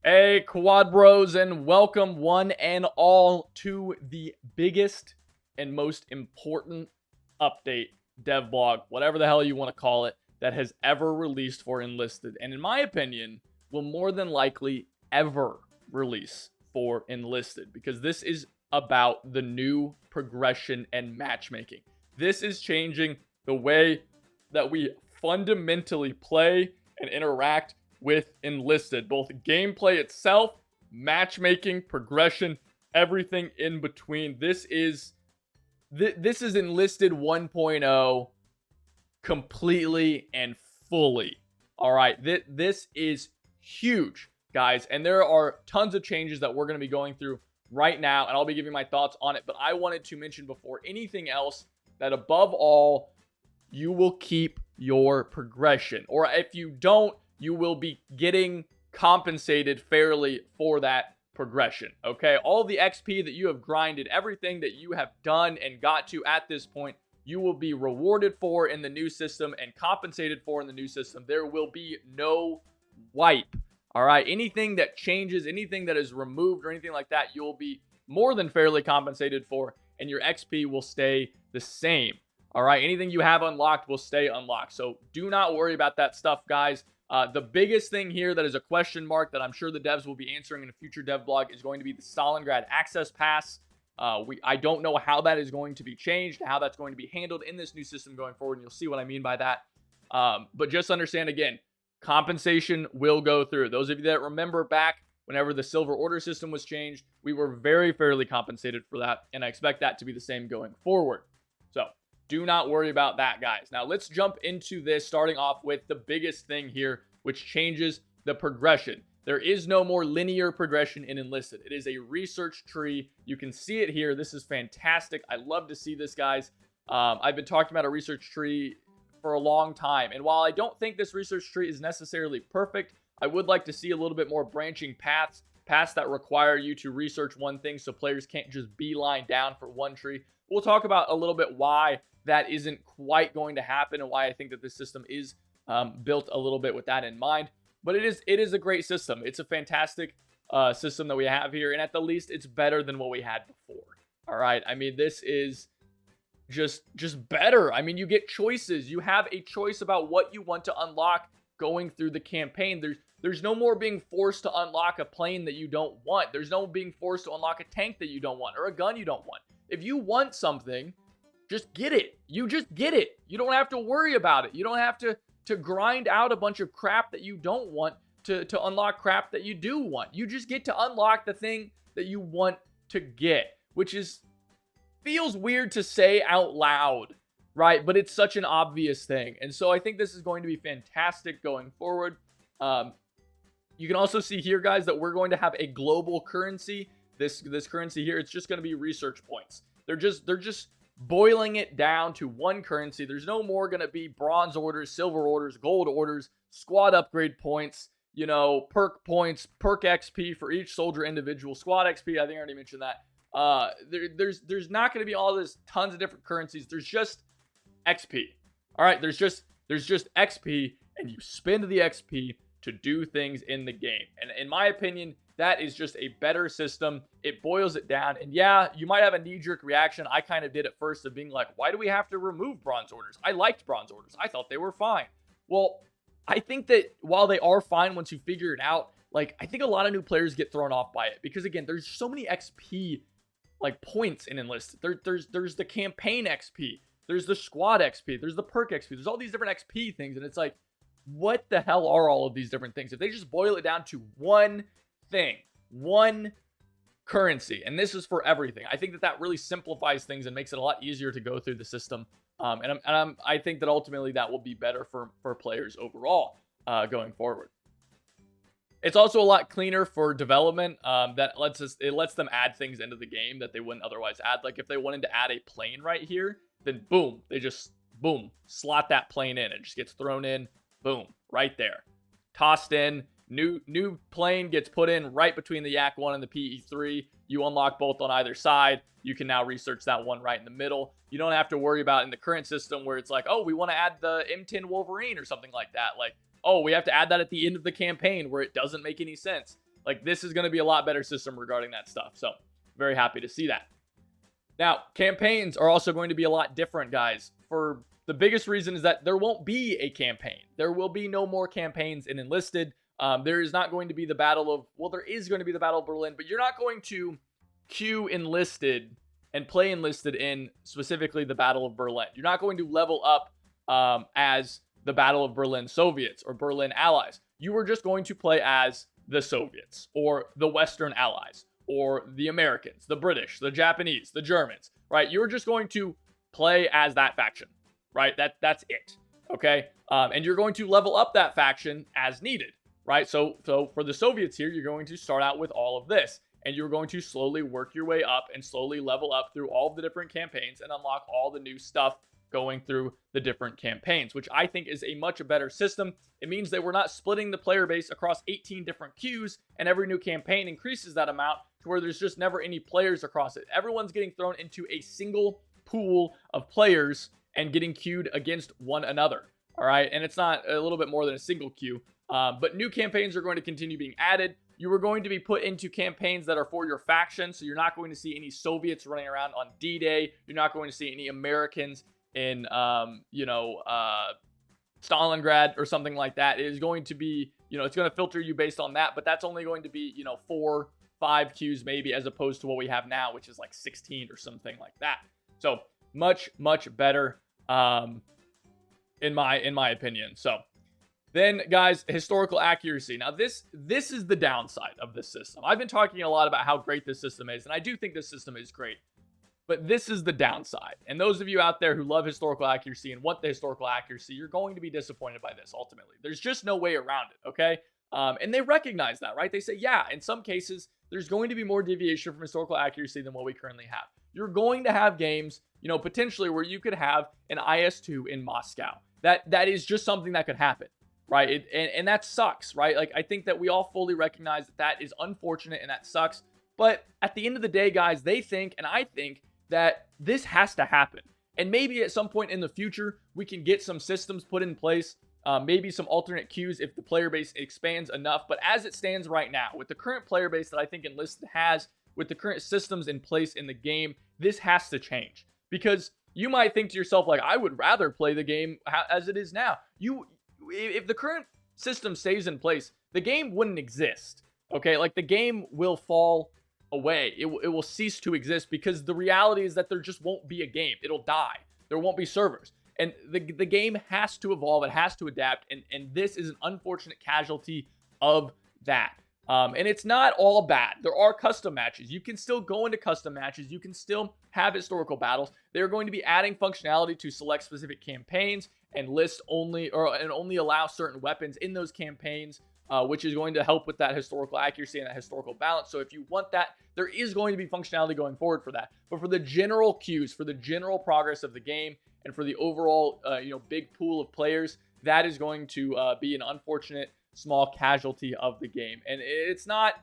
Hey, Quad Bros, and welcome one and all to the biggest and most important update, dev blog, whatever the hell you want to call it, that has ever released for Enlisted. And in my opinion, will more than likely ever release for Enlisted, because this is about the new progression and matchmaking. This is changing the way that we fundamentally play and interact with Enlisted, both gameplay itself, matchmaking, progression, everything in between. This is Enlisted 1.0 completely and fully. All right, this is huge, guys, and there are tons of changes that we're going to be going through right now, and I'll be giving my thoughts on it. But I wanted to mention before anything else that above all, you will keep your progression, or if you don't, you will be getting compensated fairly for that progression, okay? All the XP that you have grinded, everything that you have done and got to at this point, you will be rewarded for in the new system and compensated for in the new system. There will be no wipe, all right? Anything that changes, anything that is removed or anything like that, you'll be more than fairly compensated for, and your XP will stay the same, all right? Anything you have unlocked will stay unlocked, so do not worry about that stuff, guys. The biggest thing here that is a question mark that I'm sure the devs will be answering in a future dev blog is going to be the Stalingrad Access Pass. I don't know how that is going to be changed, how that's going to be handled in this new system going forward, and you'll see what I mean by that. But just understand, again, compensation will go through. Those of you that remember back whenever the Silver Order system was changed, we were very fairly compensated for that, and I expect that to be the same going forward. So do not worry about that, guys. Now, let's jump into this, starting off with the biggest thing here, which changes the progression. There is no more linear progression in Enlisted. It is a research tree. You can see it here. This is fantastic. I love to see this, guys. I've been talking about a research tree for a long time, and while I don't think this research tree is necessarily perfect, I would like to see a little bit more branching paths that require you to research one thing so players can't just beeline down for one tree. We'll talk about a little bit why that isn't quite going to happen and why I think that this system is built a little bit with that in mind. But it is a great system. It's a fantastic system that we have here, and at the least, it's better than what we had before. All right, I mean, this is just better. I mean, you get choices. You have a choice about what you want to unlock going through the campaign. There's no more being forced to unlock a plane that you don't want. There's no being forced to unlock a tank that you don't want or a gun you don't want. If you want something, just get it. You just get it. You don't have to worry about it. You don't have to grind out a bunch of crap that you don't want to unlock crap that you do want. You just get to unlock the thing that you want to get, which feels weird to say out loud, right? But it's such an obvious thing. And so I think this is going to be fantastic going forward. You can also see here, guys, that we're going to have a global currency. This currency here, it's just going to be research points. They're just boiling it down to one currency. There's no more going to be bronze orders, silver orders, gold orders, squad upgrade points, you know, perk points, perk XP for each soldier individual, squad XP. I think I already mentioned that. There's not going to be all this tons of different currencies. There's just XP. All right, there's just XP, and you spend the XP to do things in the game. And in my opinion, that is just a better system. It boils it down. And yeah, you might have a knee-jerk reaction. I kind of did at first of being like, why do we have to remove bronze orders? I liked bronze orders. I thought they were fine. Well, I think that while they are fine once you figure it out, like, I think a lot of new players get thrown off by it. Because again, there's so many XP like points in Enlisted. There's the campaign XP. There's the squad XP. There's the perk XP. There's all these different XP things. And it's like, what the hell are all of these different things? If they just boil it down to one thing, one currency, and this is for everything, I think that really simplifies things and makes it a lot easier to go through the system. I think that ultimately that will be better for players overall going forward. It's also a lot cleaner for development. It lets them add things into the game that they wouldn't otherwise add. Like if they wanted to add a plane right here, then boom, they just slot that plane in. It just gets thrown in, boom, right there, tossed in. New plane gets put in right between the Yak 1 and the PE3. You unlock both on either side. You can now research that one right in the middle. You don't have to worry about in the current system where it's like, oh, we want to add the M10 Wolverine or something like that. Like, oh, we have to add that at the end of the campaign where it doesn't make any sense. Like, this is going to be a lot better system regarding that stuff. So very happy to see that. Now, campaigns are also going to be a lot different, guys. For the biggest reason is that there won't be a campaign. There will be no more campaigns in Enlisted. There is not going to be the Battle of, well, there is going to be the Battle of Berlin, but you're not going to queue Enlisted and play Enlisted in specifically the Battle of Berlin. You're not going to level up as the Battle of Berlin Soviets or Berlin Allies. You are just going to play as the Soviets or the Western Allies or the Americans, the British, the Japanese, the Germans, right? You're just going to play as that faction, right? That's it, okay? And you're going to level up that faction as needed, right? So for the Soviets here, you're going to start out with all of this, and you're going to slowly work your way up and slowly level up through all of the different campaigns and unlock all the new stuff going through the different campaigns, which I think is a much better system. It means that we're not splitting the player base across 18 different queues, and every new campaign increases that amount to where there's just never any players across it. Everyone's getting thrown into a single pool of players and getting queued against one another, all right? And it's not a little bit more than a single queue, but new campaigns are going to continue being added. You are going to be put into campaigns that are for your faction, so you're not going to see any Soviets running around on D-Day. You're not going to see any Americans in, Stalingrad or something like that. It is going to be, it's going to filter you based on that, but that's only going to be, 4, 5 queues maybe, as opposed to what we have now, which is like 16 or something like that. So much better, in my opinion. So then, guys, historical accuracy. Now, this is the downside of this system. I've been talking a lot about how great this system is, and I do think this system is great. But this is the downside. And those of you out there who love historical accuracy and want the historical accuracy, you're going to be disappointed by this ultimately. There's just no way around it, okay? And they recognize that, right? They say, yeah, in some cases, there's going to be more deviation from historical accuracy than what we currently have. You're going to have games, potentially where you could have an IS-2 in Moscow. That is just something that could happen, right? And that sucks, right? Like, I think that we all fully recognize that is unfortunate and that sucks. But at the end of the day, guys, they think, and I think, that this has to happen. And maybe at some point in the future, we can get some systems put in place, maybe some alternate queues if the player base expands enough. But as it stands right now, with the current player base that I think Enlisted has, with the current systems in place in the game, this has to change. Because you might think to yourself, like, I would rather play the game as it is now. If the current system stays in place, the game wouldn't exist. Okay, like, the game will fall away. It will cease to exist, because the reality is that there just won't be a game. It'll die. There won't be servers. And the game has to evolve. It has to adapt. And this is an unfortunate casualty of that. And it's not all bad. There are custom matches. You can still go into custom matches. You can still have historical battles. They're going to be adding functionality to select specific campaigns and list only, and only allow certain weapons in those campaigns, which is going to help with that historical accuracy and that historical balance. So if you want that, there is going to be functionality going forward for that. But for the general queues, for the general progress of the game, and for the overall, big pool of players, that is going to be an unfortunate small casualty of the game. And it's not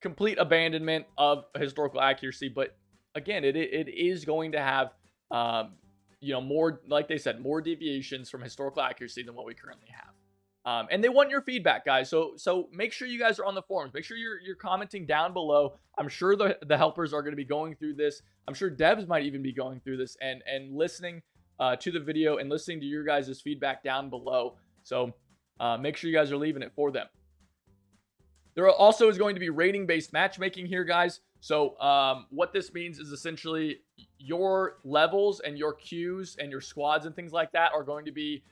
complete abandonment of historical accuracy, but again, it is going to have, more, like they said, more deviations from historical accuracy than what we currently have. And they want your feedback, guys. So make sure you guys are on the forums. Make sure you're commenting down below. I'm sure the helpers are going to be going through this. I'm sure devs might even be going through this and listening to the video and listening to your guys' feedback down below. So make sure you guys are leaving it for them. There also is going to be rating-based matchmaking here, guys. So what this means is essentially your levels and your queues and your squads and things like that are going to be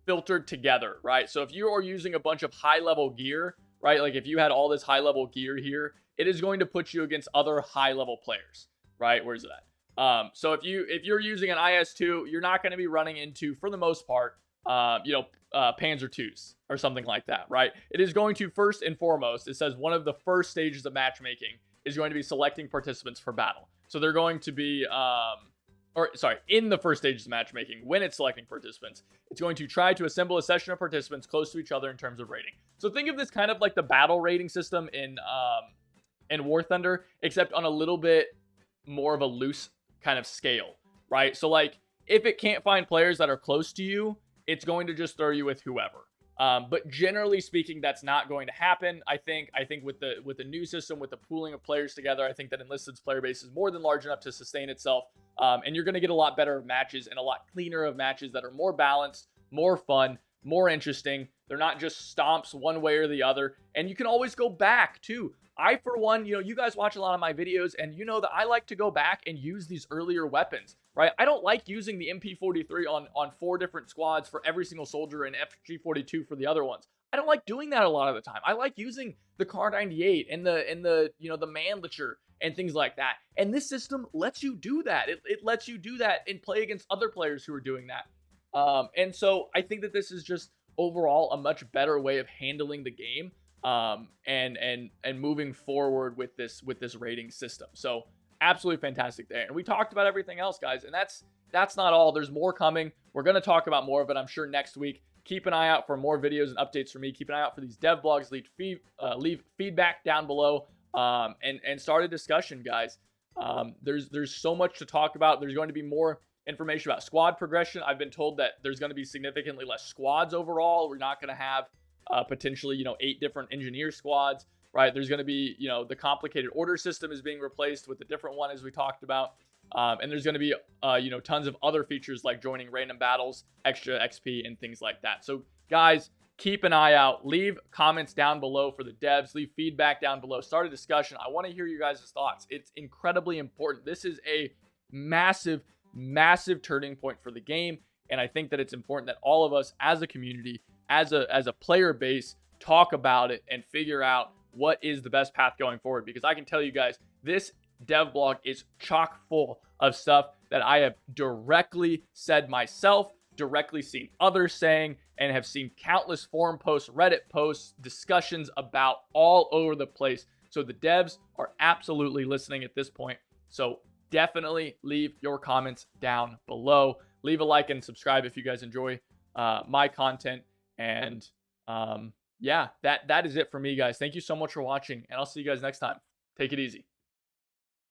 filtered together, right? So if you are using a bunch of high-level gear, right? Like if you had all this high-level gear here, it is going to put you against other high-level players, right? Where's it at? So if you're using an IS-2, you're not going to be running into, for the most part, Panzer IIs or something like that, right? It is going to, first and foremost, it says one of the first stages of matchmaking is going to be selecting participants for battle. So they're going to be, in the first stages of matchmaking, when it's selecting participants, it's going to try to assemble a session of participants close to each other in terms of rating. So think of this kind of like the battle rating system in War Thunder, except on a little bit more of a loose kind of scale, right? So like if it can't find players that are close to you, it's going to just throw you with whoever, But generally speaking, that's not going to happen. I think with the new system, with the pooling of players together, I think that Enlisted's player base is more than large enough to sustain itself. And you're going to get a lot better of matches and a lot cleaner of matches that are more balanced, more fun, more interesting. They're not just stomps one way or the other. And you can always go back too. I, for one, you guys watch a lot of my videos, and you know that I like to go back and use these earlier weapons, right? I don't like using the MP43 on 4 different squads for every single soldier and FG42 for the other ones. I don't like doing that a lot of the time. I like using the Kar 98 and the Mannlicher and things like that. And this system lets you do that. It lets you do that and play against other players who are doing that. And so I think that this is just overall a much better way of handling the game. And moving forward with this rating system. So absolutely fantastic there. And we talked about everything else, guys, and that's not all. There's more coming. We're going to talk about more of it, I'm sure, next week. Keep an eye out for more videos and updates from me. Keep an eye out for these dev blogs. Leave feedback down below, and start a discussion, guys. There's so much to talk about. There's going to be more information about squad progression. I've been told that there's going to be significantly less squads overall. We're not going to have potentially 8 different engineer squads, right? There's going to be, the complicated order system is being replaced with a different one, as we talked about. And there's going to be, tons of other features like joining random battles, extra XP, and things like that. So guys, keep an eye out. Leave comments down below for the devs. Leave feedback down below. Start a discussion. I want to hear you guys' thoughts. It's incredibly important. This is a massive, massive turning point for the game. And I think that it's important that all of us as a community, as a player base, talk about it and figure out what is the best path going forward. Because I can tell you guys, this dev blog is chock full of stuff that I have directly said myself, directly seen others saying, and have seen countless forum posts, Reddit posts, discussions about all over the place. So the devs are absolutely listening at this point. So definitely leave your comments down below. Leave a like and subscribe if you guys enjoy my content. And yeah, that is it for me, guys. Thank you so much for watching, and I'll see you guys next time. Take it easy.